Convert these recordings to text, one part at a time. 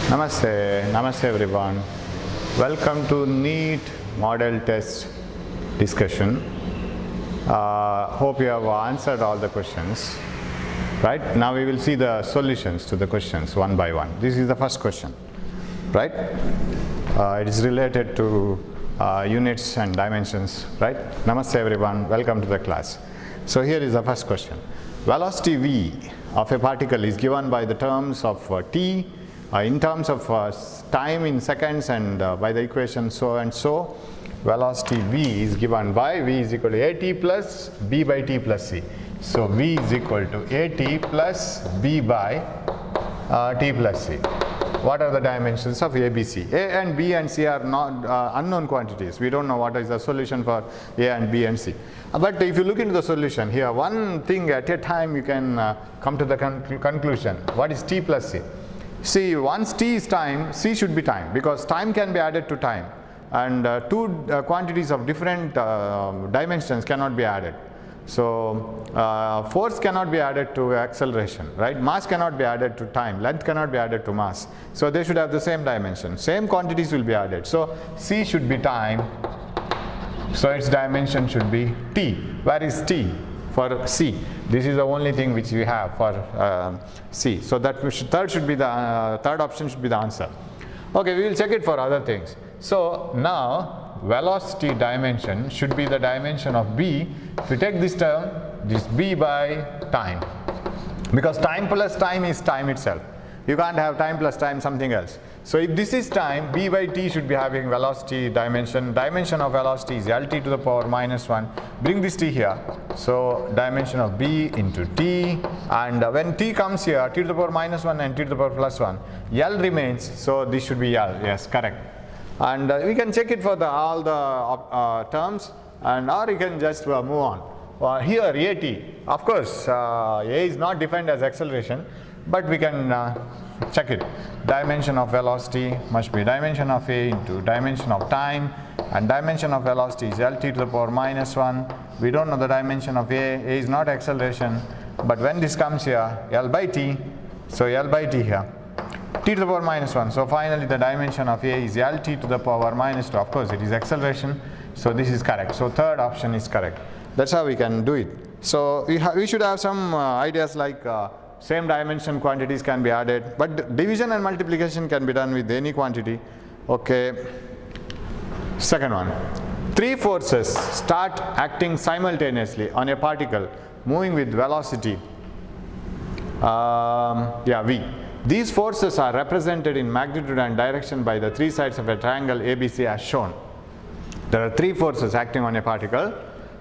Namaste everyone. Welcome to NEET model test discussion. Hope you have answered all the questions. Right? Now we will see the solutions to the questions one by one. This is the first question. Right? It is related to units and dimensions. Right? Namaste everyone. Welcome to the class. So here is the first question. Velocity v of a particle is given by the terms of t in terms of time in seconds and by the equation so and so. Velocity v is given by v is equal to at plus b by t plus c. So v is equal to at plus b by t plus c. What are the dimensions of a, b, c? A and b and c are not unknown quantities. We don't know what is the solution for a and b and c. But if you look into the solution here, one thing at a time you can come to the conclusion. What is t plus c? See, once t is time, c should be time, because time can be added to time, and two quantities of different dimensions cannot be added. So force cannot be added to acceleration, right? Mass cannot be added to time, length cannot be added to mass. So they should have the same dimension, same quantities will be added. So c should be time, so its dimension should be t. Where is t for c? This is the only thing which we have for c. So that third option should be the answer. Okay, we will check it for other things. So now velocity dimension should be the dimension of b. If you take this term, this b by time, because time plus time is time itself. You can't have time plus time something else. So if this is time, b by t should be having velocity dimension. Dimension of velocity is lt to the power minus 1. Bring this t here. So dimension of b into t, and when t comes here, t to the power minus 1 and t to the power plus 1, l remains. So this should be l. Yes, correct. And we can check it for all the terms, and or you can just move on. Here at, of course, a is not defined as acceleration, but we can check it. Dimension of velocity must be dimension of a into dimension of time, and dimension of velocity is lt to the power minus 1. We don't know the dimension of a is not acceleration, but when this comes here, l by t, so l by t here, t to the power minus 1. So finally the dimension of a is lt to the power minus 2. Of course it is acceleration, so this is correct. So third option is correct. That's how we can do it. So we should have some ideas like same dimension quantities can be added, but division and multiplication can be done with any quantity. Okay. Second one. Three forces start acting simultaneously on a particle moving with velocity v. These forces are represented in magnitude and direction by the three sides of a triangle ABC as shown. There are three forces acting on a particle,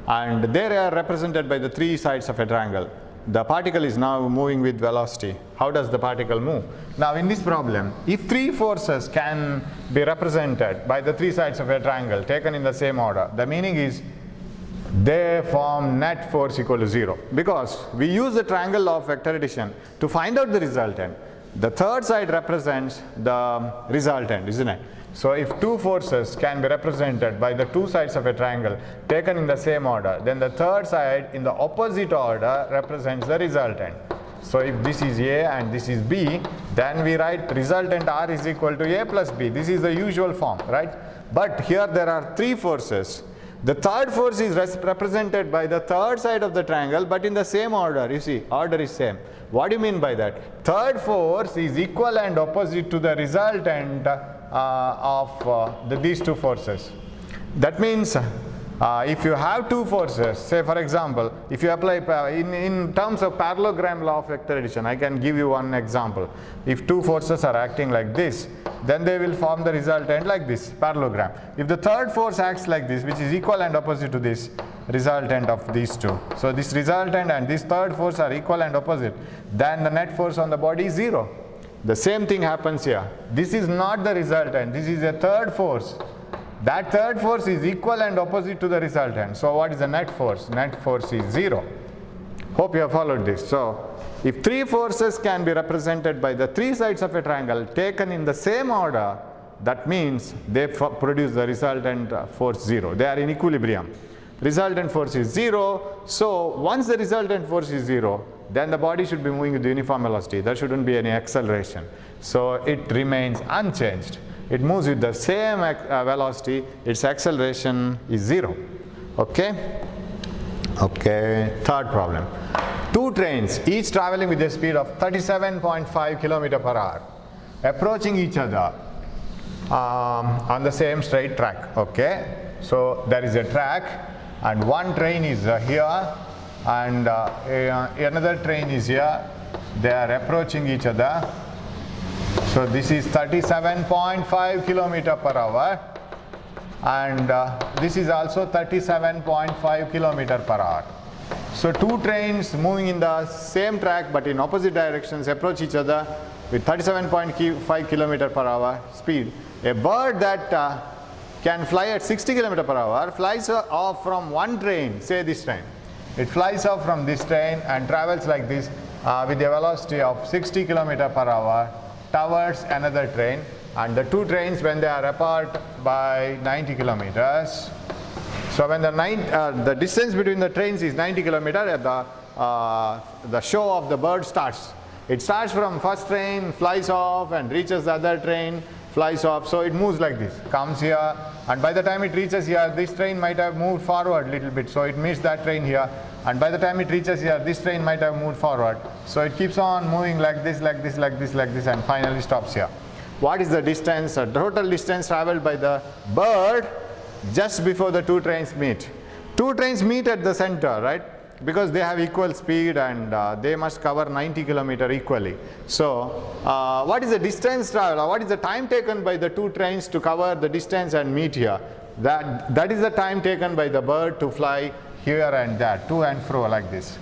and they are represented by the three sides of a triangle. The particle is now moving with velocity. How does the particle move? Now in this problem, if three forces can be represented by the three sides of a triangle taken in the same order, the meaning is they form net force equal to 0, because we use the triangle law of vector addition to find out the resultant. The third side represents the resultant, isn't it? So if two forces can be represented by the two sides of a triangle taken in the same order, then the third side in the opposite order represents the resultant. So if this is A and this is B, then we write resultant R is equal to A plus B. This is the usual form, right? But here there are three forces. The third force is represented by the third side of the triangle, but in the same order. You see, order is same. What do you mean by that? Third force is equal and opposite to the resultant of these two forces. That means if you have two forces, say for example, if you apply in terms of parallelogram law of vector addition, I can give you one example. If two forces are acting like this, then they will form the resultant like this, parallelogram. If the third force acts like this, which is equal and opposite to this resultant of these two, so this resultant and this third force are equal and opposite, then the net force on the body is 0. The same thing happens here. This is not the resultant, this is a third force. That third force is equal and opposite to the resultant. So what is the net force? Net force is 0. Hope you have followed this. So if three forces can be represented by the three sides of a triangle taken in the same order, that means they produce the resultant force 0. They are in equilibrium. Resultant force is 0. So once the resultant force is 0, then the body should be moving with uniform velocity. There shouldn't be any acceleration. So it remains unchanged. It moves with the same velocity, its acceleration is 0. Okay? Okay, third problem. Two trains, each traveling with a speed of 37.5 km per hour, approaching each other on the same straight track. Okay? So there is a track and one train is here and another train is here. They are approaching each other. So this is 37.5 km per hour and this is also 37.5 km per hour. So two trains moving in the same track but in opposite directions approach each other with 37.5 km per hour speed. A bird that can fly at 60 km per hour flies off from one train, say this train. It flies off from this train and travels like this with a velocity of 60 km per hour towards another train, and the two trains, when they are apart by 90 kilometers, so when the distance between the trains is 90 kilometers, the show of the bird starts. It starts from first train, flies off and reaches the other train, flies off. So it moves like this, comes here, and by the time it reaches here, this train might have moved forward a little bit, so it missed that train here, and by the time it reaches here, this train might have moved forward. So it keeps on moving like this, like this, like this, like this, and finally stops here. What is the distance, total distance traveled by the bird just before the two trains meet? Two trains meet at the center, right? Because they have equal speed and they must cover 90 km equally. So what is the distance traveled, or what is the time taken by the two trains to cover the distance and meet here? That is the time taken by the bird to fly here and there, to and fro like this.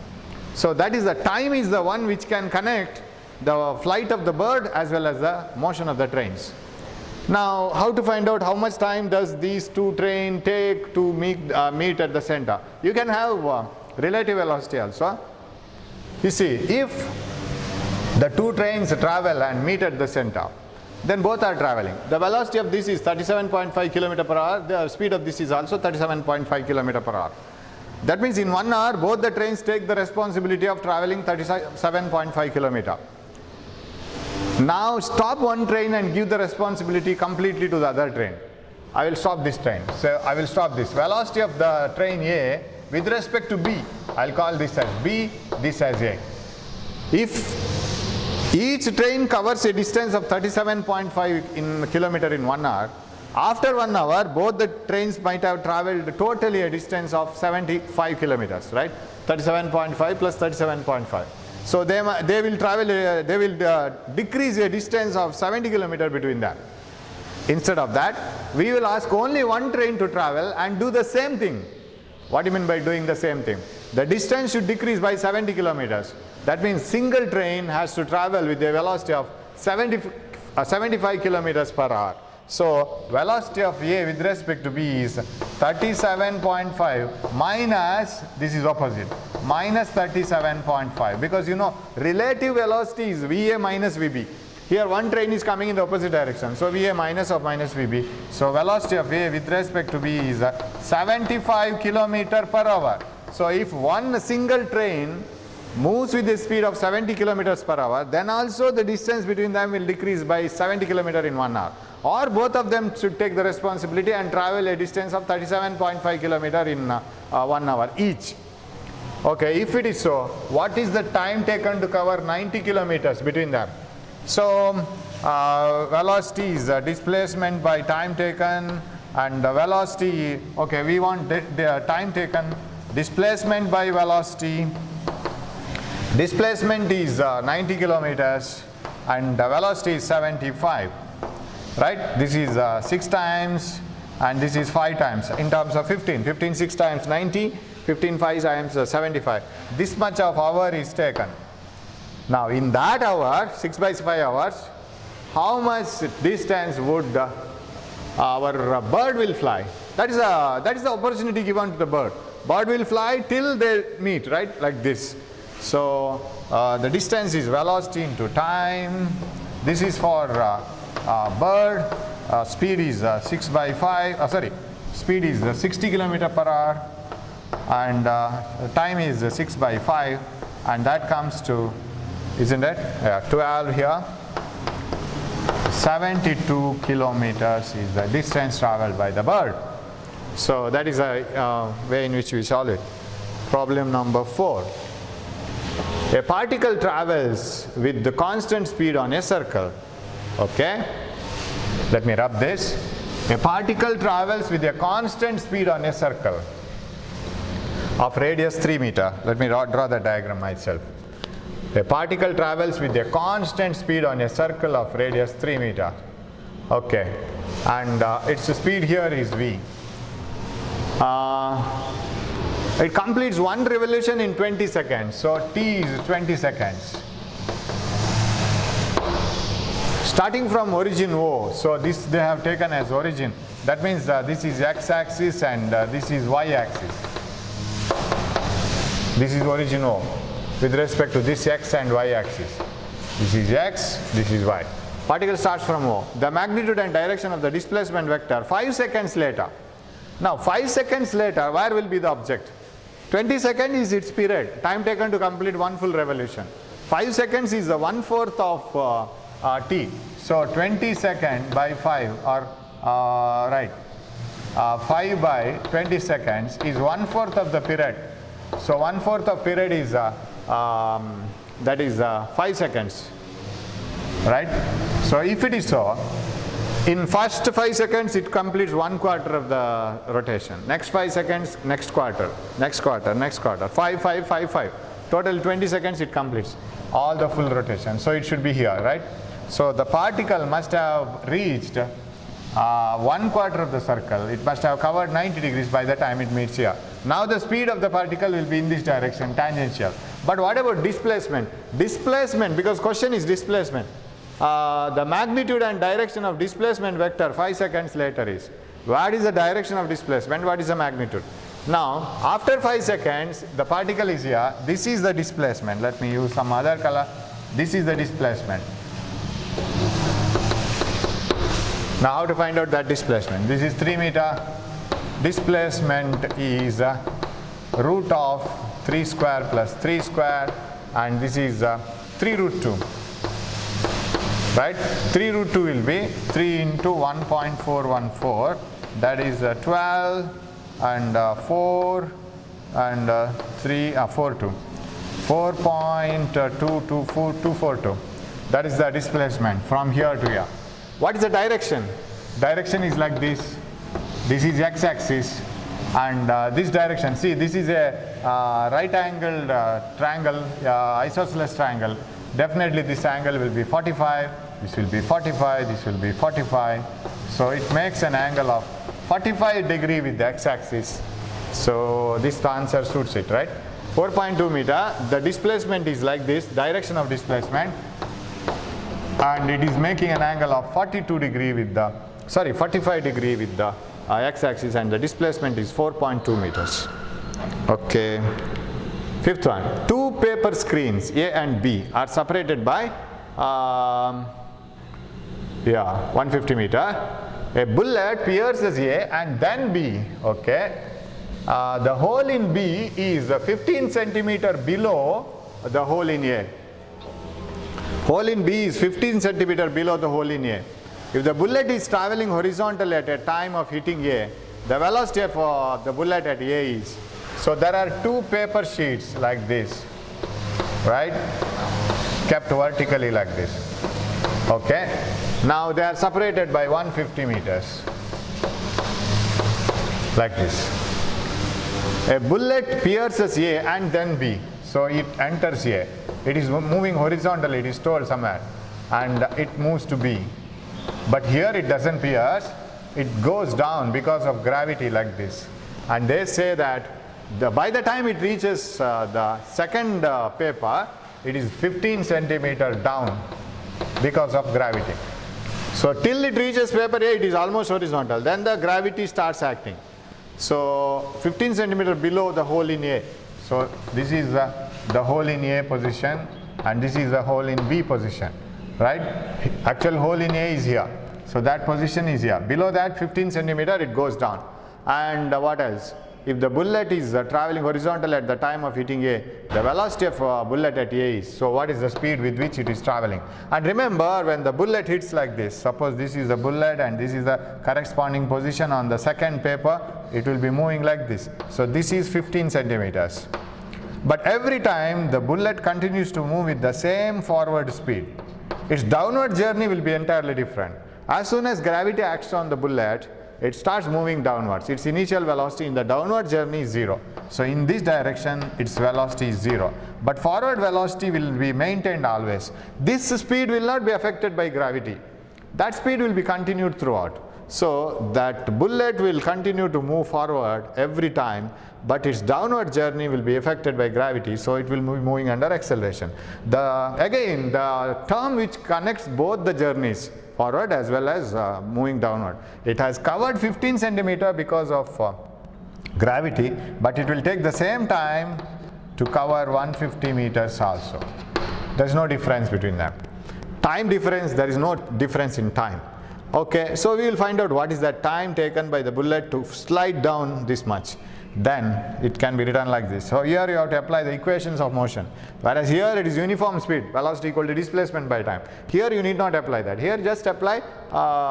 So that is the time is the one which can connect the flight of the bird as well as the motion of the trains. Now, how to find out how much time does these two trains take to meet at the center? You can have relative velocity also. You see, if the two trains travel and meet at the center, then both are traveling. The velocity of this is 37.5 km per hour, the speed of this is also 37.5 km per hour. That means in 1 hour, both the trains take the responsibility of traveling 37.5 km. Now stop one train and give the responsibility completely to the other train. I will stop this train. So I will stop this. Velocity of the train A with respect to B, I will call this as B, this as A. If each train covers a distance of 37.5 km in 1 hour, after 1 hour, both the trains might have traveled totally a distance of 75 kilometers, right? 37.5 plus 37.5. So they will travel, they will decrease a distance of 70 kilometers between them. Instead of that, we will ask only one train to travel and do the same thing. What do you mean by doing the same thing? The distance should decrease by 70 kilometers. That means single train has to travel with a velocity of 75 kilometers per hour. So velocity of A with respect to B is 37.5 minus, this is opposite, minus 37.5, because you know relative velocity is VA minus VB. Here one train is coming in the opposite direction, so VA minus of minus VB. So velocity of A with respect to B is 75 km per hour. So if one single train moves with a speed of 70 km per hour, then also the distance between them will decrease by 70 km in 1 hour. Or both of them should take the responsibility and travel a distance of 37.5 km in 1 hour each. Okay, if it is so, what is the time taken to cover 90 kilometers between them? So velocity is displacement by time taken, and the velocity, okay, we want the time taken, displacement by velocity. Displacement is 90 kilometers and the velocity is 75. Right? This is 6 times and this is 5 times in terms of 15. 15 6 times 90, 15 5 times 75. This much of hour is taken. Now in that hour, 6 by 5 hours, how much distance would our bird will fly? That is the opportunity given to the bird. Bird will fly till they meet, right? Like this. So the distance is velocity into time. This is for bird. Speed is 6 by 5. Speed is 60 km per hour, and time is 6 by 5, and that comes to, isn't it? Yeah, 12 here. 72 kilometers is the distance traveled by the bird. So that is a way in which we solve it. Problem number 4. A particle travels with the constant speed on a circle. Okay? Let me rub this. A particle travels with a constant speed on a circle of radius 3 meters. Let me draw the diagram myself. A particle travels with a constant speed on a circle of radius 3 meters. Okay. And its speed here is v. It completes one revolution in 20 seconds. So t is 20 seconds. Starting from origin O, so this they have taken as origin. That means this is x-axis and this is y-axis. This is origin O with respect to this x and y-axis. This is x, this is y. Particle starts from O. The magnitude and direction of the displacement vector 5 seconds later. Now 5 seconds later, where will be the object? 20 seconds is its period, time taken to complete one full revolution. 5 seconds is the 1/4 of t. So 20 seconds by 5 or 5 by 20 seconds is 1/4 of the period. So 1/4 of period is that is 5 seconds, right? So if it is so, in first 5 seconds it completes 1/4 of the rotation. Next 5 seconds, next quarter, next quarter, next quarter. 5, 5, 5, 5. Total 20 seconds it completes all the full rotation. So it should be here, right? So the particle must have reached 1/4 of the circle. It must have covered 90 degrees by the time it meets here. Now the speed of the particle will be in this direction, tangential. But what about displacement? Displacement, because question is displacement. The magnitude and direction of displacement vector 5 seconds later is, what is the direction of displacement, what is the magnitude? Now after 5 seconds the particle is here, this is the displacement. Let me use some other color. This is the displacement. Now how to find out that displacement? This is 3 meters. Displacement is root of 3 square plus 3 square, and this is 3 root 2. Right? 3 root 2 will be 3 into 1.414. That is 12 and 4 and 3, 42. 4.24242. That is the displacement from here to here. What is the direction? Direction is like this. This is x-axis, and this direction. See, this is a right-angled triangle, isosceles triangle. Definitely this angle will be 45. This will be 45. This will be 45. So it makes an angle of 45 degree with the x-axis. So this answer suits it, right? 4.2 meter. The displacement is like this. Direction of displacement. And it is making an angle of 42 degree with the, 45 degree with the x-axis, and the displacement is 4.2 meters. Okay. Fifth one. Two paper screens A and B are separated by 150 meter. A bullet pierces A and then B. Okay. The hole in B is 15 centimeter below the hole in A. Hole in B is 15 centimeter below the hole in A. If the bullet is traveling horizontally at a time of hitting A, the velocity of the bullet at A is. So there are two paper sheets like this, right? Kept vertically like this. Okay. Now they are separated by 150 meters. Like this. A bullet pierces A and then B. So it enters A. It is moving horizontally, it is told somewhere, and it moves to B. But here it doesn't pierce, it goes down because of gravity like this. And they say that by the time it reaches the second paper, it is 15 centimeter down because of gravity. So till it reaches paper A, it is almost horizontal. Then the gravity starts acting. So 15 centimeter below the hole in A. So this is the hole in A position, and this is the hole in B position, right? Actual hole in A is here. So that position is here. Below that 15 centimeter it goes down. And what else? if the bullet is traveling horizontal at the time of hitting A, the velocity of bullet at A is, so what is the speed with which it is traveling? And remember, when the bullet hits like this, suppose this is the bullet and this is the corresponding position on the second paper, it will be moving like this. So this is 15 centimeters. But every time the bullet continues to move with the same forward speed, its downward journey will be entirely different. As soon as gravity acts on the bullet, it starts moving downwards. Its initial velocity in the downward journey is 0. So in this direction, its velocity is 0. But forward velocity will be maintained always. This speed will not be affected by gravity. That speed will be continued throughout. So that bullet will continue to move forward every time, but its downward journey will be affected by gravity, so it will be moving under acceleration. Again, the term which connects both the journeys, forward as well as moving downward, it has covered 15 centimeter because of gravity, but it will take the same time to cover 150 meters also. There is no difference between them. Time difference, there is no difference in time. Okay, so we will find out what is the time taken by the bullet to slide down this much. Then it can be written like this. So here you have to apply the equations of motion. Whereas here it is uniform speed, velocity equal to displacement by time. Here you need not apply that. Here just apply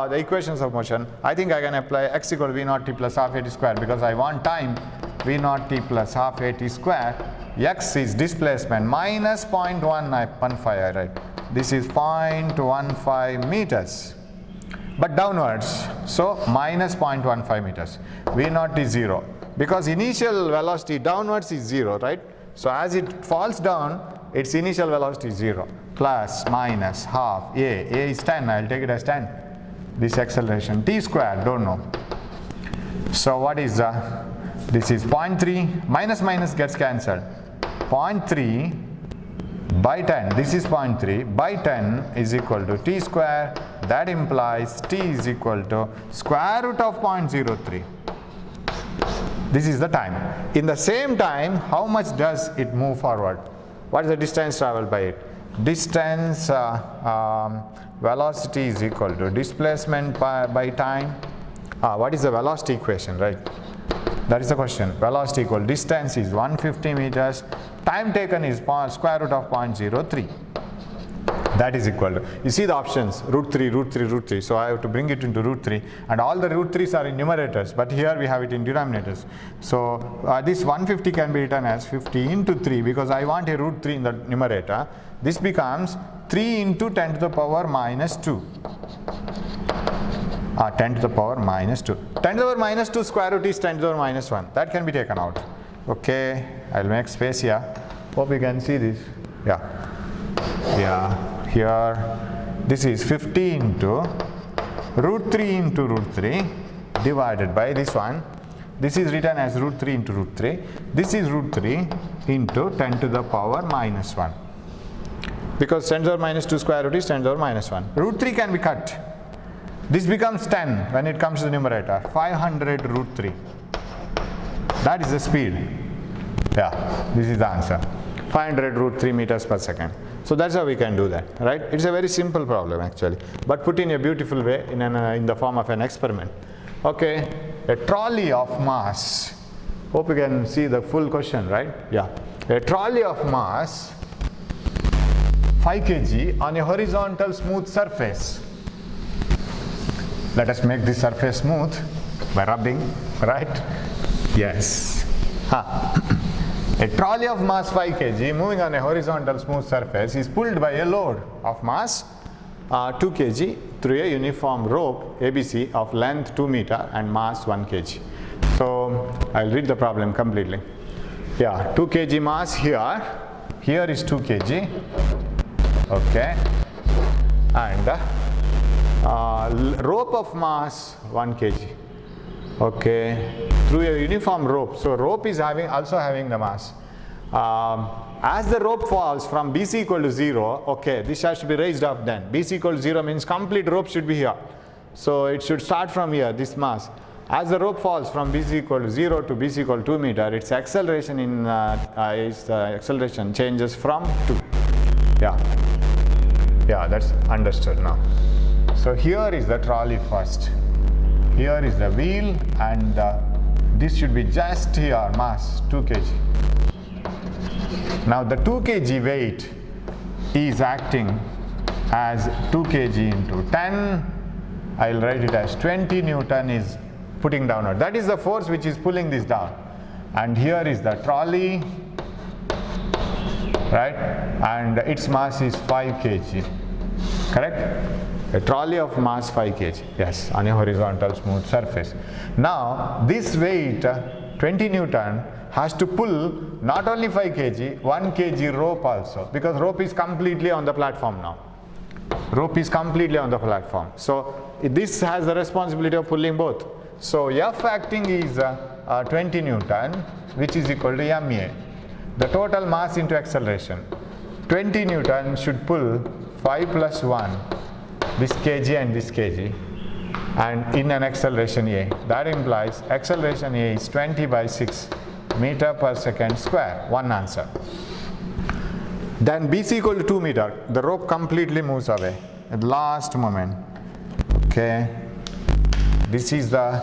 the equations of motion. I think I can apply x equal to v naught t plus half a t square because I want time v naught t plus half a t square. X is displacement minus 0.115, right? This is 0.15 meters. But downwards, so minus 0.15 meters. V naught is 0 because initial velocity downwards is 0, right? So as it falls down, its initial velocity is 0. Plus minus half a is 10. I'll take it as 10. This acceleration t square, don't know. So what is this is 0.3 minus gets cancelled. 0.3 by 10, this is 0.3 by 10 is equal to t square. That implies t is equal to square root of 0.03. This is the time. In the same time, how much does it move forward? What is the distance traveled by it? Distance velocity is equal to displacement by time. What is the velocity equation, right? That is the question. Velocity equal distance is 150 meters. Time taken is square root of 0.03. That is equal to, you see the options, root 3, root 3, root 3. So I have to bring it into root 3, and all the root 3's are in numerators, but here we have it in denominators. So this 150 can be written as 50 into 3 because I want a root 3 in the numerator. This becomes 3 into 10 to the power minus 2. 10 to the power minus 2. 10 to the power minus 2 square root is 10 to the power minus 1. That can be taken out. Okay, I'll make space here. Hope you can see this. Yeah, here this is 50 into root 3 into root 3 divided by this one. This is written as root 3 into root 3. This is root 3 into 10 to the power minus 1. Because 10 to the power minus 2 square root is 10 to the power minus 1. Root 3 can be cut. This becomes 10 when it comes to the numerator. 500 root 3. That is the speed. Yeah, this is the answer. 500 root 3 meters per second. So that's how we can do that, right? It's a very simple problem actually, but put in a beautiful way in the form of an experiment. Okay, a trolley of mass. Hope you can see the full question, right? Yeah, a trolley of mass 5 kg on a horizontal smooth surface. Let us make this surface smooth by rubbing, right? Yes. A trolley of mass 5 kg moving on a horizontal smooth surface is pulled by a load of mass 2 kg through a uniform rope ABC of length 2 meter and mass 1 kg. So I'll read the problem completely. Yeah, 2 kg mass here. Here is 2 kg. Okay. And rope of mass 1 kg. Okay, through a uniform rope. So rope is also having the mass. As the rope falls from BC equal to 0, okay, this has to be raised up then. BC equal to 0 means complete rope should be here. So it should start from here, this mass. As the rope falls from BC equal to 0 to BC equal to 2 meter, its acceleration acceleration changes from 2. Yeah, that's understood now. So here is the trolley first. Here is the wheel and this should be just here, mass 2 kg. Now the 2 kg weight is acting as 2 kg into 10. I'll write it as 20 Newton is putting downward. That is the force which is pulling this down. And here is the trolley, right? And its mass is 5 kg. Correct? A trolley of mass 5 kg. Yes, on a horizontal smooth surface. Now, this weight, 20 Newton, has to pull not only 5 kg, 1 kg rope also, because rope is completely on the platform now. Rope is completely on the platform. So, this has the responsibility of pulling both. So, F acting is 20 Newton, which is equal to ma. The total mass into acceleration. 20 Newton should pull 5 plus 1, this kg and this kg, and in an acceleration A. That implies acceleration A is 20 by 6 meter per second square. One answer. Then BC equal to 2 meter. The rope completely moves away at the last moment. Okay. This is the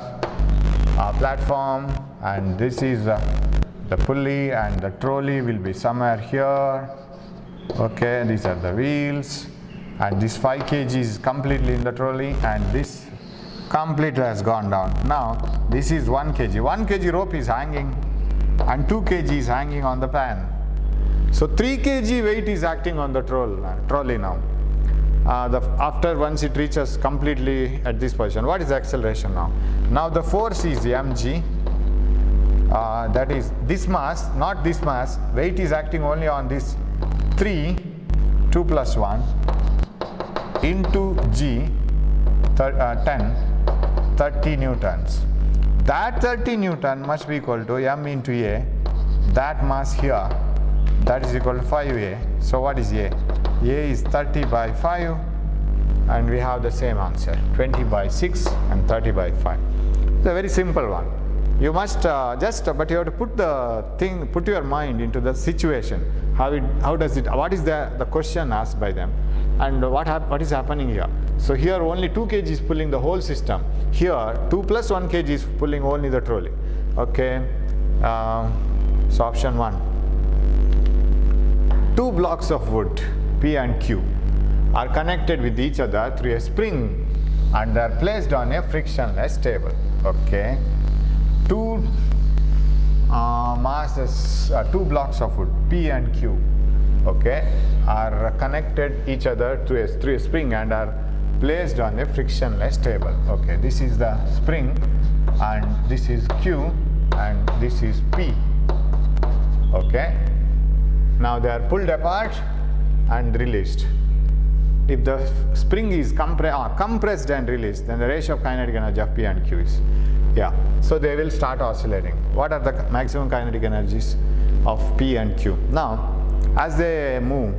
platform, and this is the pulley, and the trolley will be somewhere here. Okay, these are the wheels, and this 5 kg is completely in the trolley, and this completely has gone down. Now this is 1 kg. 1 kg rope is hanging, and 2 kg is hanging on the pan. So 3 kg weight is acting on the trolley now. After once it reaches completely at this position, what is the acceleration now? Now the force is mg. That is this mass, not this mass. Weight is acting only on this 2 plus 1 into g, 30 newtons. That 30 Newton must be equal to m into a. That mass here, that is equal to 5a. So what is a? A is 30 by 5, and we have the same answer, 20 by 6 and 30 by 5. It's a very simple one. You must but you have to put your mind into the situation. What is the question asked by them, and what is happening here? So here only 2 kg is pulling the whole system. Here 2 plus 1 kg is pulling only the trolley. Okay, so option 1. 2 blocks of wood, P and Q, are connected with each other through a spring, and they are placed on a frictionless table. Okay. 2 masses, 2 blocks of wood, P and Q, okay, are connected each other through a spring and are placed on a frictionless table. Okay, this is the spring, and this is Q, and this is P. Okay, now they are pulled apart and released. If the spring is compressed and released, then the ratio of kinetic energy of P and Q is, so they will start oscillating. What are the maximum kinetic energies of P and Q? Now, as they move,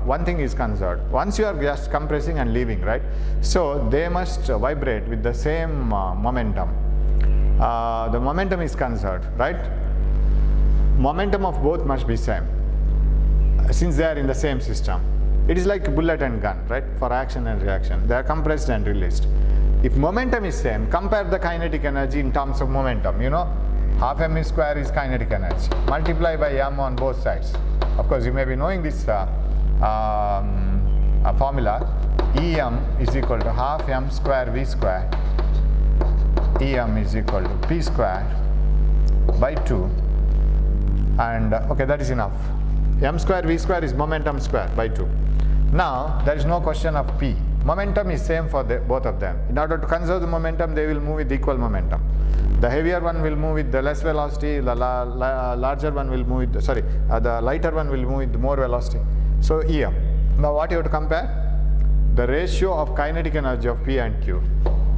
one thing is conserved. Once you are just compressing and leaving, right? So they must vibrate with the same momentum. The momentum is conserved, right? Momentum of both must be same, since they are in the same system. It is like bullet and gun, right? For action and reaction, they are compressed and released. If momentum is same, compare the kinetic energy in terms of momentum. You know, half m square is kinetic energy. Multiply by m on both sides. Of course, you may be knowing this formula. Em is equal to half m square v square. Em is equal to p square by 2. And okay, that is enough. M square v square is momentum square by 2. Now, there is no question of P. Momentum is same for both of them. In order to conserve the momentum, they will move with equal momentum. The heavier one will move with the less velocity, the larger one will move with, the lighter one will move with more velocity. So, Em. Now, what you have to compare? The ratio of kinetic energy of P and Q.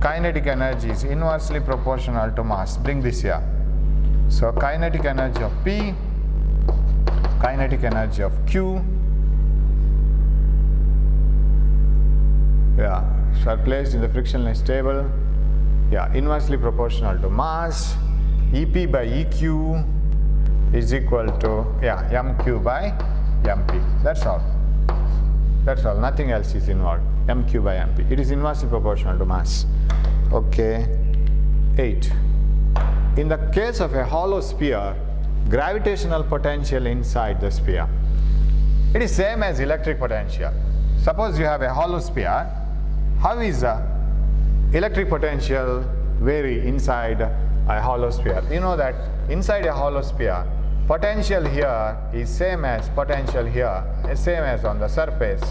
Kinetic energy is inversely proportional to mass. Bring this here. So, kinetic energy of P, kinetic energy of Q, so are placed in the frictionless table, inversely proportional to mass. EP by EQ is equal to MQ by MP. That's all. Nothing else is involved. MQ by MP. It is inversely proportional to mass. Okay. 8. in the case of a hollow sphere, gravitational potential inside the sphere, it is same as electric potential. Suppose you have a hollow sphere, how is the electric potential vary inside a hollow sphere? You know that inside a hollow sphere, potential here is same as potential here, same as on the surface.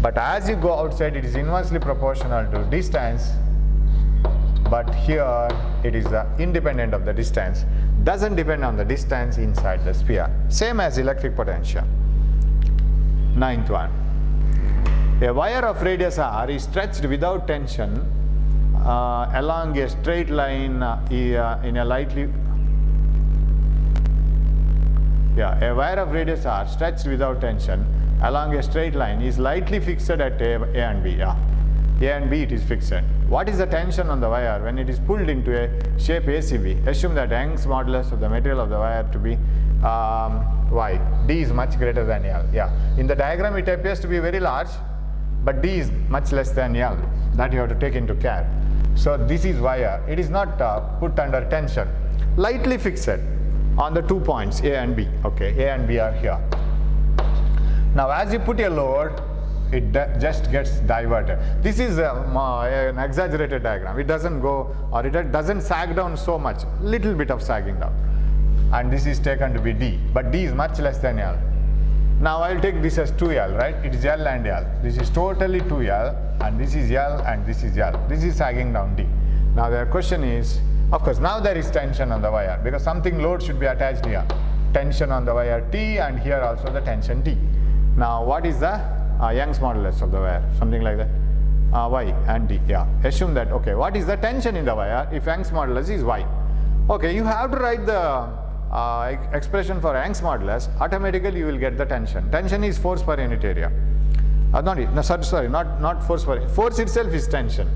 But as you go outside, it is inversely proportional to distance. But here it is independent of the distance, doesn't depend on the distance inside the sphere. Same as electric potential. Ninth one. A wire of radius r is stretched without tension along a straight line in a lightly. A wire of radius r stretched without tension along a straight line is lightly fixed at A and B. A and B it is fixed. What is the tension on the wire when it is pulled into a shape ACB? Assume that Young's modulus of the material of the wire to be Y. D is much greater than L. In the diagram it appears to be very large, but D is much less than L. That you have to take into care. So this is wire. It is not put under tension. Lightly fixed on the 2 points A and B. Okay, A and B are here. Now as you put a load, it just gets diverted. This is an exaggerated diagram. It doesn't go, or it doesn't sag down so much, little bit of sagging down. And this is taken to be D, but D is much less than L. Now I will take this as 2L, right? It is L and L. This is totally 2L, and this is L, and this is L. This is sagging down D. Now the question is, of course, now there is tension on the wire, because something load should be attached here. Tension on the wire T, and here also the tension T. Now what is the Young's modulus of the wire? Something like that. Y and D. Assume that, okay, what is the tension in the wire if Young's modulus is Y? Okay, you have to write the expression for Young's modulus. Automatically you will get the tension. Tension is force per unit area. Not force per unit. Force itself is tension.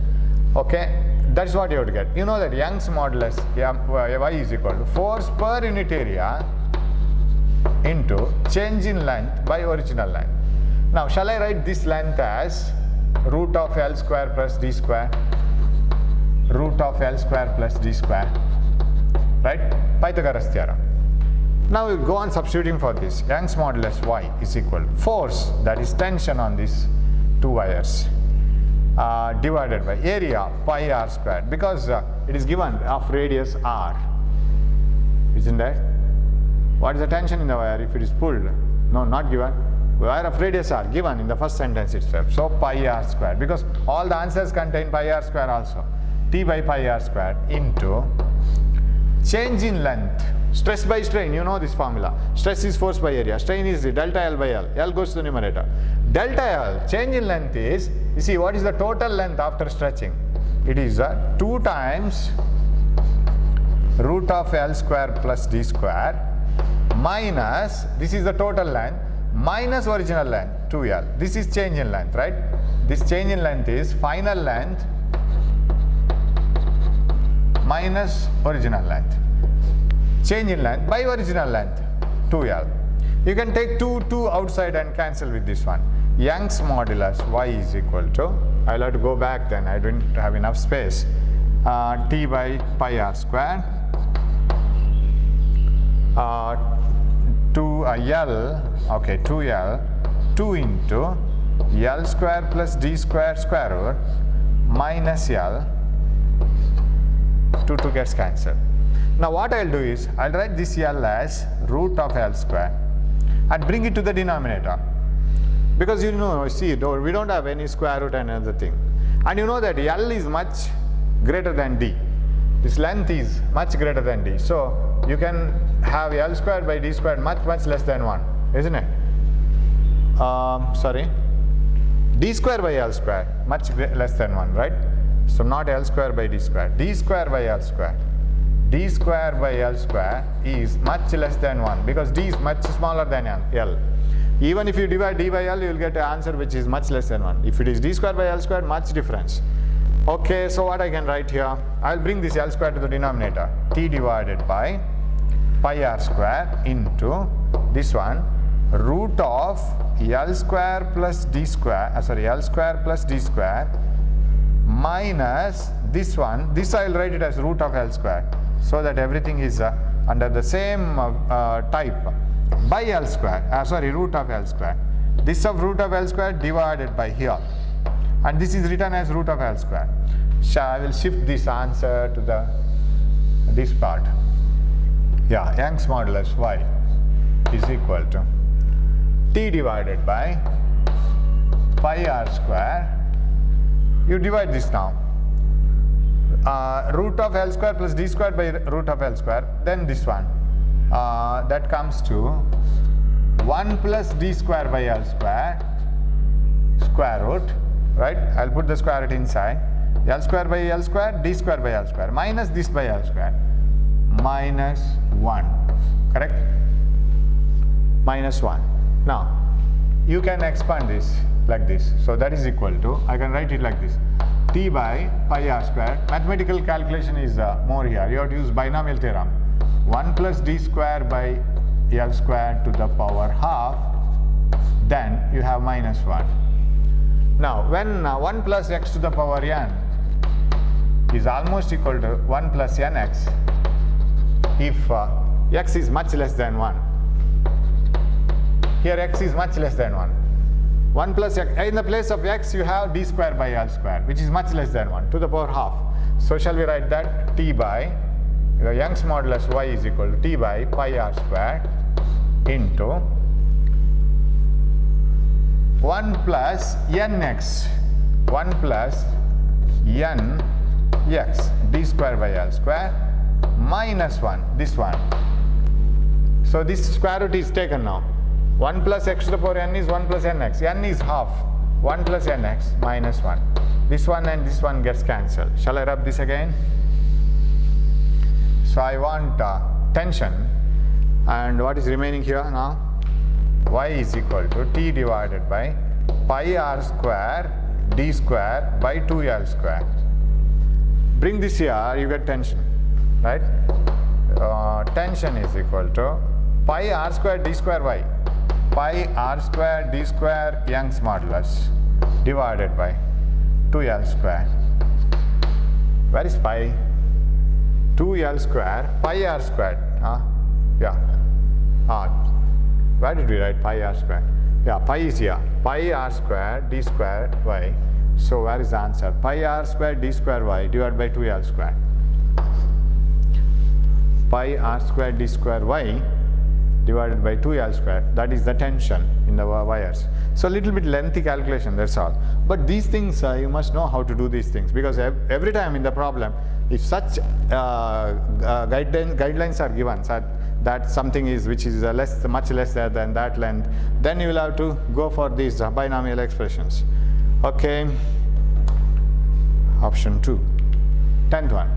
Okay, that's what you have to get. You know that Young's modulus Y is equal to force per unit area into change in length by original length. Now shall I write this length as root of L square plus D square? Root of L square plus D square, right? Pythagoras theorem. Now we go on substituting for this. Young's modulus Y is equal to force, that is tension on these two wires, divided by area pi r squared, because it is given of radius r. Isn't that? What is the tension in the wire if it is pulled? No, not given. Wire of radius r given in the first sentence itself. So pi r squared, because all the answers contain pi r square also. T by pi r squared into change in length. Stress by strain, you know this formula. Stress is force by area. Strain is delta L by L. L goes to the numerator. Delta L, change in length is, you see what is the total length after stretching? It is 2 times root of L square plus D square minus, this is the total length, minus original length 2L. This is change in length, right? This change in length is final length minus original length. Change in length by original length 2L. You can take 2 outside and cancel with this one. Young's modulus Y is equal to, I will have to go back then, I don't have enough space, T by pi r square 2L 2 into L square plus D square square root minus L, 2 gets cancelled. Now what I will do is, I will write this L as root of L square and bring it to the denominator, because you know, see, we don't have any square root and another thing, and you know that L is much greater than D. This length is much greater than D, so you can have L squared by D squared much less than 1, isn't it? D square by L square much less than 1, right? So not L square by D square. D square by L square. D square by L square is much less than 1, because D is much smaller than L. Even if you divide D by L, you will get an answer which is much less than 1. If it is D square by L square, much difference. Okay, so what I can write here, I will bring this L square to the denominator. T divided by pi r square into this one, root of L square plus D square, L square plus D square minus this one, this I will write it as root of L square, so that everything is under the same type, by L square, root of L square. This of root of L square divided by here, and this is written as root of L square. So I will shift this answer to this part. Yeah, Young's modulus y is equal to t divided by pi r square. You divide this now. Root of L square plus d square by root of L square, then this one. That comes to 1 plus d square by L square, square root, right? I'll put the square root inside. L square by L square, d square by L square, minus this by L square, minus 1, correct? Minus 1. Now, you can expand this like this. So that is equal to, I can write it like this, t by pi r square. Mathematical calculation is more here. You have to use binomial theorem. 1 plus d square by L square to the power half, then you have minus 1. Now, when 1 plus x to the power n is almost equal to 1 plus nx, if x is much less than 1. Here x is much less than 1. 1 plus x, in the place of x you have d square by L square, which is much less than 1 to the power half. So shall we write that t by Young's modulus y is equal to t by pi r square into 1 plus nx, 1 plus n x d square by L square minus 1, this one. So this square root is taken now. 1 plus x to the power n is 1 plus nx. N is half. 1 plus nx minus 1. This one and this one gets cancelled. Shall I rub this again? So I want tension, and what is remaining here now? Y is equal to t divided by pi r square d square by 2L square. Bring this here, you get tension, right? Tension is equal to pi r square d square y, pi r square d square Young's modulus divided by 2L square. Where is pi? 2L square, pi r squared. Where did we write pi r square? Yeah, pi is here. Pi r square d square y. So where is the answer? Pi r square d square y divided by 2L square. Pi r square d square y divided by 2L square. That is the tension in the wires. So a little bit lengthy calculation, that's all. But these things, you must know how to do these things, because every time in the problem, if such guidelines are given, that something is which is much less than that length, then you will have to go for these binomial expressions. Okay. Option 2. 10th one.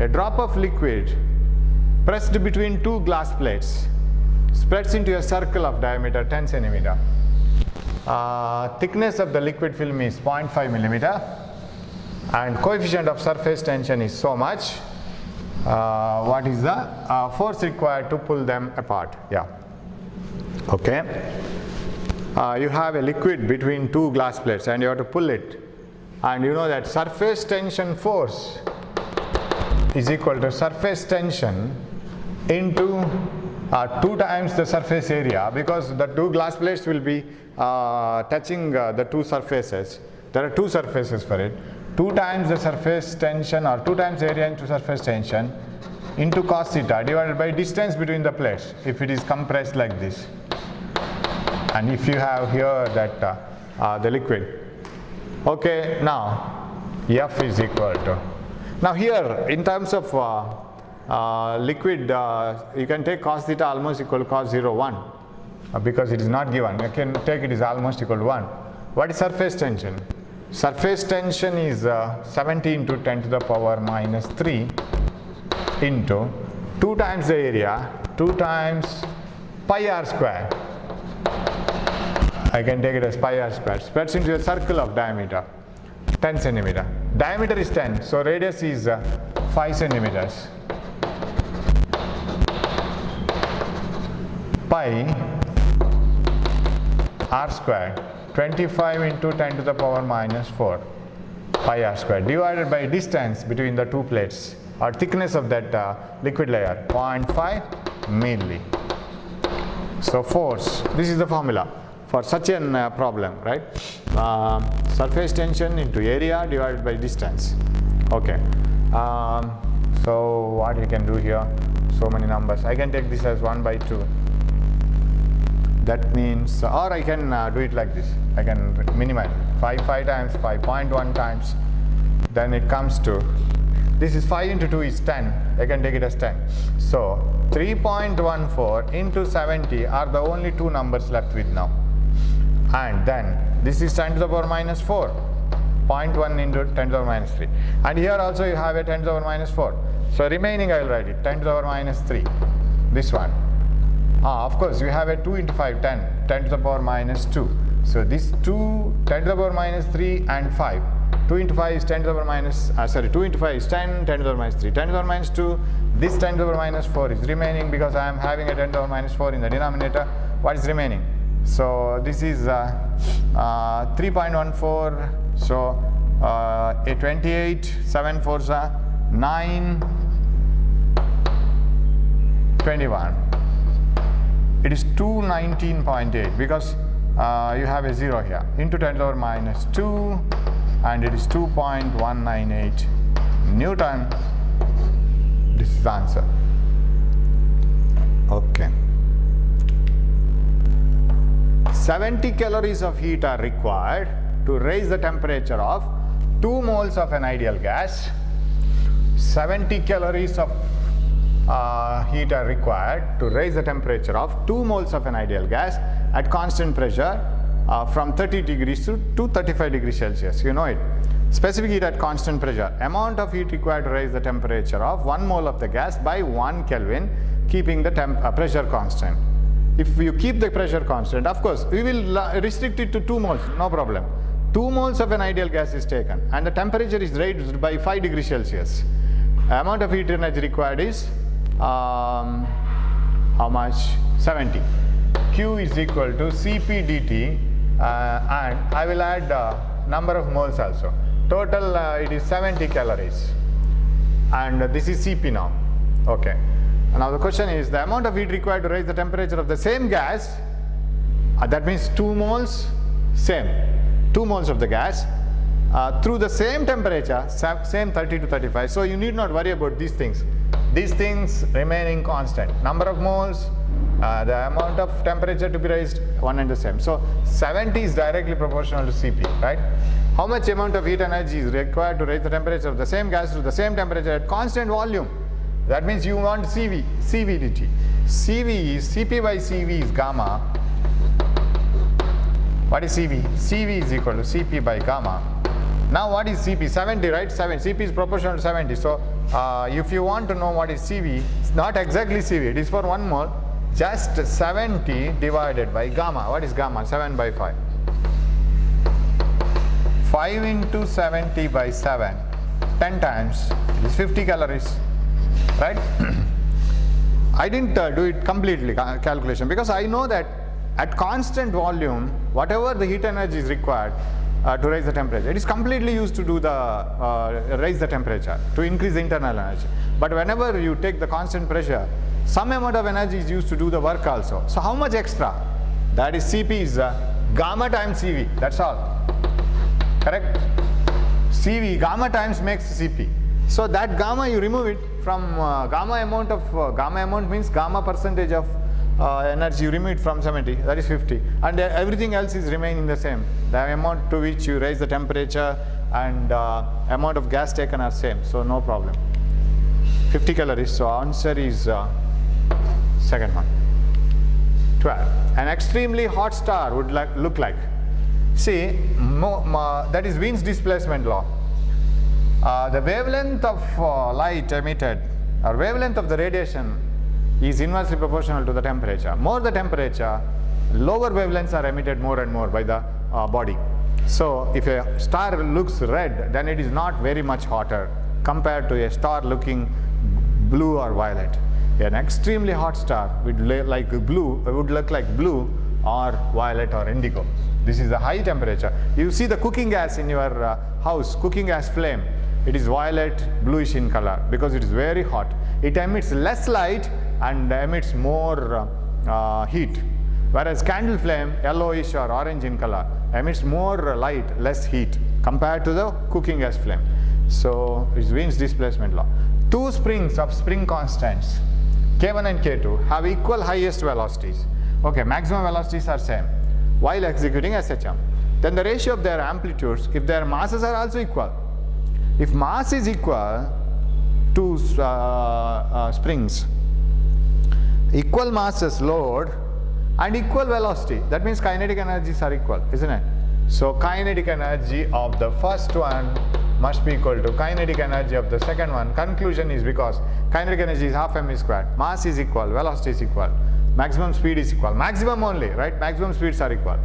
A drop of liquid pressed between two glass plates spreads into a circle of diameter 10 centimeter. Thickness of the liquid film is 0.5 millimeter, and coefficient of surface tension is so much. What is the force required to pull them apart? Yeah. Okay. You have a liquid between two glass plates and you have to pull it, and you know that surface tension force is equal to surface tension into 2 times the surface area, because the two glass plates will be touching the two surfaces. There are two surfaces for it. 2 times the surface tension, or 2 times area into surface tension, into cos theta divided by distance between the plates if it is compressed like this. And if you have here that the liquid. Okay, now F is equal to. Now here in terms of liquid, you can take cos theta almost equal to cos 0, 1 because it is not given. You can take it is almost equal to 1. What is surface tension? Surface tension is 70 into 10 to the power minus 3 into 2 times the area, 2 times pi r square. I can take it as pi r square. Spreads into a circle of diameter 10 centimeter. Diameter is 10, so radius is 5 centimeters. Pi r square, 25 into 10 to the power minus 4 pi r square divided by distance between the two plates or thickness of that liquid layer, 0.5 milli. So force, this is the formula for such a problem, right? Surface tension into area divided by distance. Okay. So what we can do here? So many numbers. I can take this as 1 by 2. That means, or I can do it like this. I can minimize 5 times 5.1 times. Then it comes to, this is 5 into 2 is 10. I can take it as 10. So 3.14 into 70 are the only two numbers left with now. And then this is 10 to the power minus 4. 0.1 into 10 to the power minus 3. And here also you have a 10 to the power minus 4. So remaining I will write it 10 to the power minus 3. This one. Of course you have a 2 into 5, 10. 10 to the power minus 2. So this 2, 10 to the power minus 3 and 5. 2 into 5 is 10 to the power minus, 2 into 5 is 10, 10 to the power minus 3. 10 to the power minus 2, this 10 to the power minus 4 is remaining because I am having a 10 to the power minus 4 in the denominator. What is remaining? So this is 3.14. So a 28, 7 4s are 9, 21. It is 219.8 because you have a 0 here into 10 to the power minus 2 and it is 2.198 Newton. This is the answer. Okay. 70 calories of heat are required to raise the temperature of 2 moles of an ideal gas. 70 calories of heat are required to raise the temperature of 2 moles of an ideal gas at constant pressure from 30 degrees to 35 degrees Celsius. You know it. Specific heat at constant pressure. Amount of heat required to raise the temperature of 1 mole of the gas by 1 Kelvin, keeping the pressure constant. If you keep the pressure constant, of course, we will restrict it to 2 moles, no problem. 2 moles of an ideal gas is taken and the temperature is raised by 5 degrees Celsius. Amount of heat energy required is how much? 70. Q is equal to Cp dt and I will add number of moles also. Total it is 70 calories and this is Cp now. Okay. Now the question is the amount of heat required to raise the temperature of the same gas, that means 2 moles, same, 2 moles of the gas through the same temperature, same 30 to 35. So you need not worry about these things. These things remaining constant. Number of moles, the amount of temperature to be raised, one and the same. So 70 is directly proportional to Cp, right? How much amount of heat energy is required to raise the temperature of the same gas to the same temperature at constant volume? That means you want Cv dt. Cv is, Cp by Cv is gamma. What is Cv? Cv is equal to Cp by gamma. Now what is Cp? 70, right? 70. Cp is proportional to 70. So if you want to know what is Cv, it's not exactly Cv. It is for 1 mole. Just 70 divided by gamma. What is gamma? 7 by 5. 5 into 70 by 7. 10 times. It is 50 calories. Right? I didn't do it completely calculation because I know that at constant volume, whatever the heat energy is required to raise the temperature, it is completely used to do the raise the temperature, to increase the internal energy. But whenever you take the constant pressure, some amount of energy is used to do the work also. So how much extra? That is Cp is gamma times Cv. That's all. Correct? Cv, gamma times makes Cp. So that gamma you remove it from gamma amount means gamma percentage of energy you remove it from 70, that is 50, and everything else is remaining the same. The amount to which you raise the temperature and amount of gas taken are same, so no problem. 50 calories, so answer is second one. 12. An extremely hot star would look like. See, that is Wien's displacement law. The wavelength of light emitted or wavelength of the radiation is inversely proportional to the temperature. More the temperature, lower wavelengths are emitted more and more by the body. So if a star looks red, then it is not very much hotter compared to a star looking blue or violet. An extremely hot star would look like blue or violet or indigo. This is the high temperature. You see the cooking gas in your house, cooking gas flame. it is violet bluish in color because it is very hot. It emits less light and emits more heat. Whereas candle flame, yellowish or orange in color, emits more light, less heat compared to the cooking gas flame. So it's Wien's displacement law. Two springs of spring constants, K1 and K2, have equal highest velocities. Okay, maximum velocities are same while executing SHM. Then the ratio of their amplitudes, if their masses are also equal. If mass is equal to springs, equal masses load and equal velocity, that means kinetic energies are equal, isn't it? So kinetic energy of the first one must be equal to kinetic energy of the second one. Conclusion is because kinetic energy is half mv squared, mass is equal, velocity is equal, maximum speed is equal, maximum only, right? Maximum speeds are equal.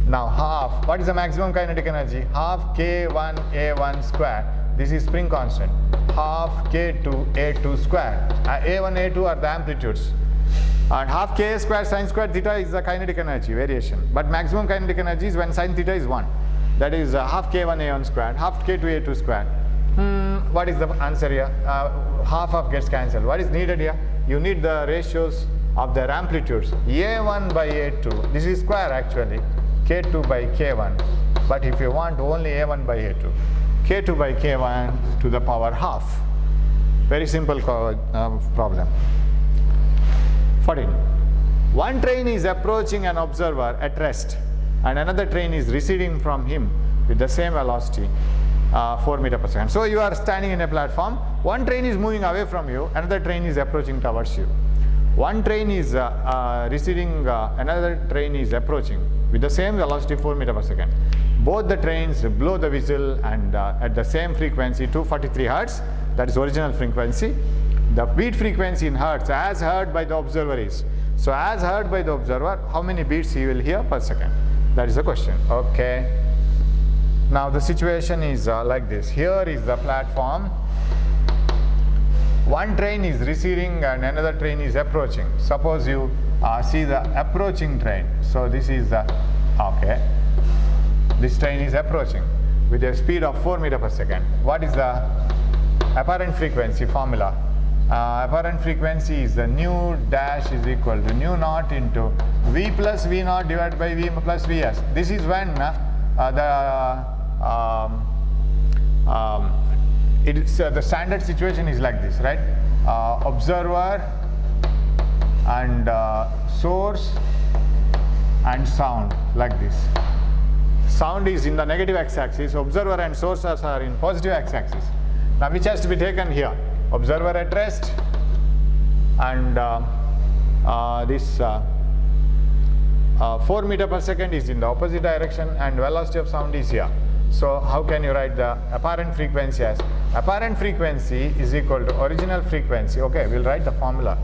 Now half, what is the maximum kinetic energy? Half K1A1 square, this is spring constant, half K2A2 square. A1, A2 are the amplitudes. And half K square sine square theta is the kinetic energy variation. But maximum kinetic energy is when sine theta is 1. That is half K1A1 squared, half K2A2 squared. What is the answer here? Half gets cancelled. What is needed here? You need the ratios of their amplitudes. A1 by A2, this is square actually, K2 by K1. But if you want only A1 by A2, K2 by K1 to the power half. Very simple problem. 14. One train is approaching an observer at rest and another train is receding from him with the same velocity, 4 meters per second. So you are standing in a platform, one train is moving away from you, another train is approaching towards you. One train is receding, another train is approaching with the same velocity, 4 meters per second. Both the trains blow the whistle and at the same frequency, 243 Hertz, that is original frequency. The beat frequency in Hertz as heard by the observer is. So as heard by the observer, how many beats he will hear per second? That is the question. Okay. Now the situation is like this. Here is the platform. One train is receding and another train is approaching. Suppose you see the approaching train. So this is the, okay. This train is approaching with a speed of 4 meters per second. What is the apparent frequency formula? Apparent frequency is the nu dash is equal to nu naught into V plus V naught divided by V plus Vs. This is when the standard situation is like this, right? Observer and source and sound like this. Sound is in the negative x-axis, observer and sources are in positive x-axis. Now which has to be taken here? Observer at rest and this 4 meters per second is in the opposite direction and velocity of sound is here. So how can you write the apparent frequency as? Apparent frequency is equal to original frequency. Okay, we'll write the formula.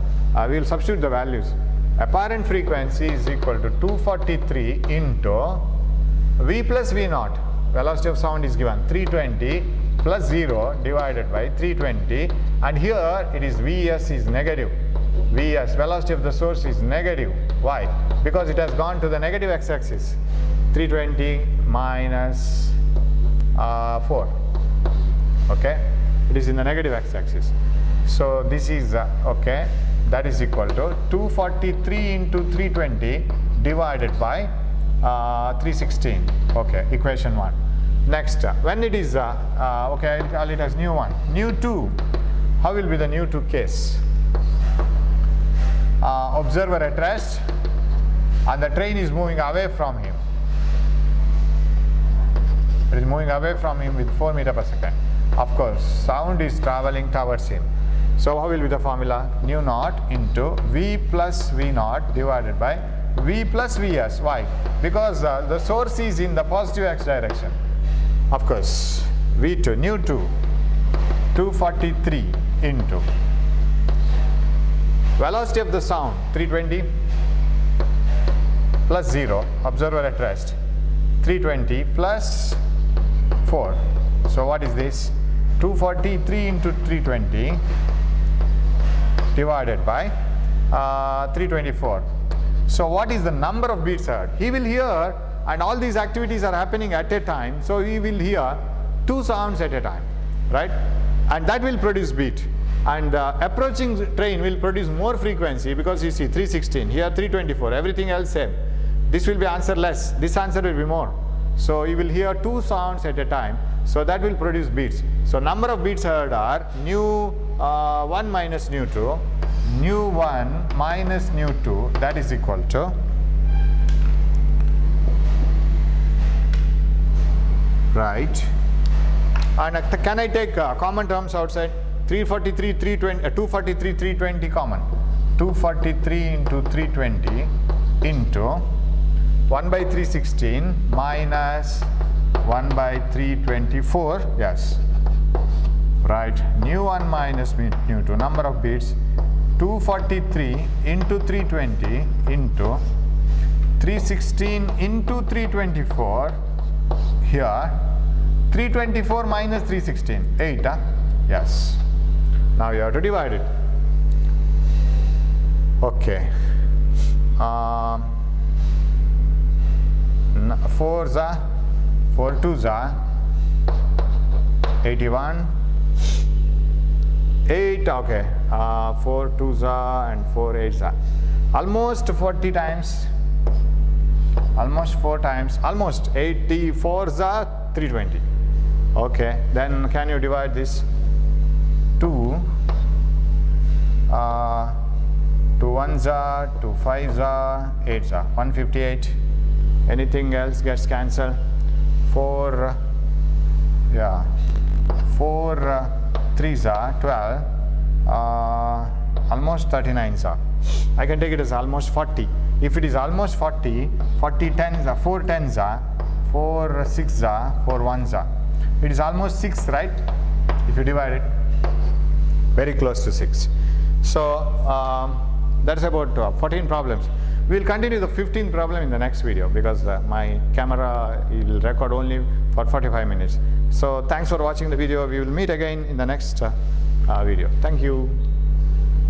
We'll substitute the values. Apparent frequency is equal to 243 into V plus V naught. Velocity of sound is given 320 plus 0 divided by 320, and here it is Vs is negative. Vs, velocity of the source, is negative. Why? Because it has gone to the negative x-axis. 320 minus 4. Okay, it is in the negative x-axis. So this is okay, that is equal to 243 into 320 divided by 316. Okay, equation 1. Next, when it is, okay, I'll call it as nu 1. Nu 2, how will be the nu 2 case? Observer at rest and the train is moving away from him. It is moving away from him with 4 meters per second. Of course, sound is traveling towards him. So how will be the formula? Nu naught into V plus V naught divided by V plus Vs. Why? Because the source is in the positive x direction. Of course, V2, nu 2, 243 into velocity of the sound, 320 plus 0, observer at rest, 320 plus 4. So what is this? 243 into 320 divided by 324. So what is the number of beats heard? He will hear, and all these activities are happening at a time, so he will hear 2 sounds at a time. right? And that will produce beat. And approaching train will produce more frequency because you see 316, here 324, everything else same. This will be answer less, this answer will be more. So you will hear two sounds at a time, so that will produce beats. So number of beats heard are nu 1 minus nu 2, nu 1 minus nu 2, that is equal to right. And can I take common terms outside? 343, 320, 243, 320 common. 243 into 320 into 1 by 316 minus 1 by 324, yes. Right, nu 1 minus nu 2, number of beats, 243 into 320 into 316 into 324, here 324 minus 316, 8, yes. Now you have to divide it. Okay. 4 za, 4 2 za, 81, 8, okay, 4 2 za and 4 8 za. Almost 40 times, almost 4 times, almost 84 za, 320. Okay, then can you divide this? 2, 2 1 za, 2 5 za, 8 za, 158. Anything else gets cancelled? 4, yeah, 4 3 za, 12, almost 39 za. I can take it as almost 40. If it is almost 40, 40 10 za, 4 10 za, 4 6 za, 4 1 za. It is almost 6, right? If you divide it, very close to 6. So that's about 14 problems. We will continue the 15th problem in the next video because my camera will record only for 45 minutes. So thanks for watching the video. We will meet again in the next video. Thank you.